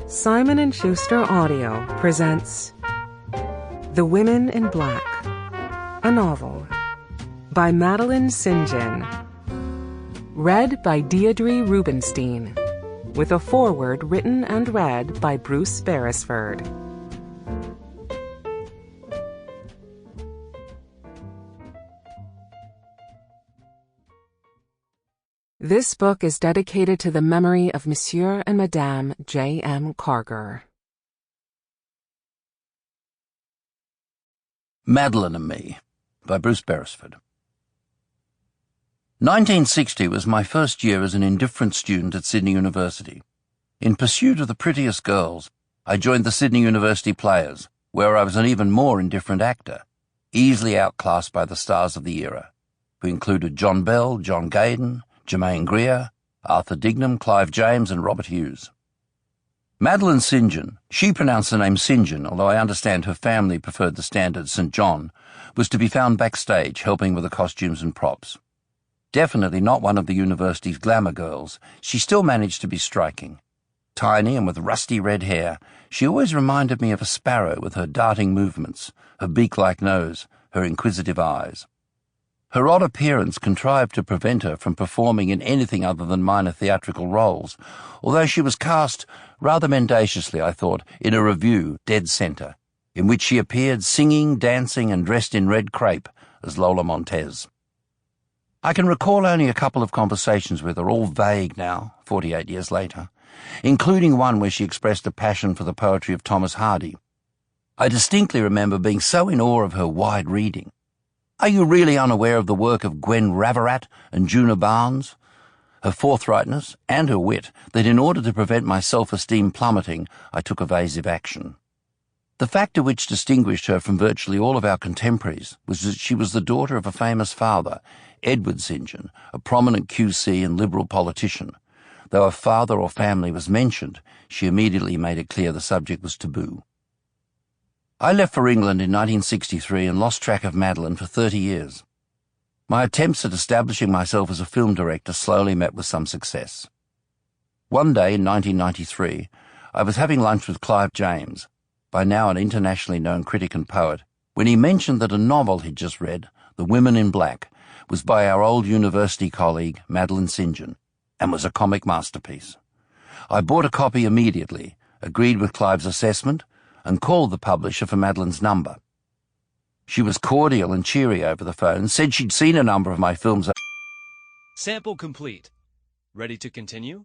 Simon & Schuster Audio presents The Women in Black, a novel by Madeleine St. Read by Deidre Rubenstein, with a foreword written and read by Bruce Beresford. This book is dedicated to the memory of Monsieur and Madame J.M. Carger. Madeleine and Me by Bruce Beresford. 1960 was my first year as an indifferent student at Sydney University. In pursuit of the prettiest girls, I joined the Sydney University Players, where I was an even more indifferent actor, easily outclassed by the stars of the era, who included John Bell, John Gaydon, Germaine Greer, Arthur Dignam, Clive James, and Robert Hughes. Madeleine St. She pronounced the name St., although I understand her family preferred the standard St. John, was to be found backstage helping with the costumes and props. Definitely not one of the university's glamour girls, she still managed to be striking. Tiny and with rusty red hair, she always reminded me of a sparrow with her darting movements, her beak-like nose, her inquisitive eyes. Her odd appearance contrived to prevent her from performing in anything other than minor theatrical roles, although she was cast, rather mendaciously I thought, in a revue, Dead Centre, in which she appeared singing, dancing, and dressed in red crepe as Lola Montez. I can recall only a couple of conversations with her, all vague now, 48 years later, including one where she expressed a passion for the poetry of Thomas Hardy. I distinctly remember being so in awe of her wide reading. Are you really unaware of the work of Gwen Ravarat and Juna Barnes? Her forthrightness and her wit that in order to prevent my self-esteem plummeting, I took evasive action. The factor which distinguished her from virtually all of our contemporaries was that she was the daughter of a famous father, Edward St., a prominent QC and Liberal politician. Though a father or family was mentioned, she immediately made it clear the subject was taboo. I left for England in 1963 and lost track of Madeleine for 30 years. My attempts at establishing myself as a film director slowly met with some success. One day in 1993, I was having lunch with Clive James, by now an internationally known critic and poet, when he mentioned that a novel he'd just read, The Women in Black, was by our old university colleague Madeleine St. and was a comic masterpiece. I bought a copy immediately, agreed with Clive's assessment, and called the publisher for Madeleine's number. She was cordial and cheery over the phone, said she'd seen a number of my films. Sample complete. Ready to continue?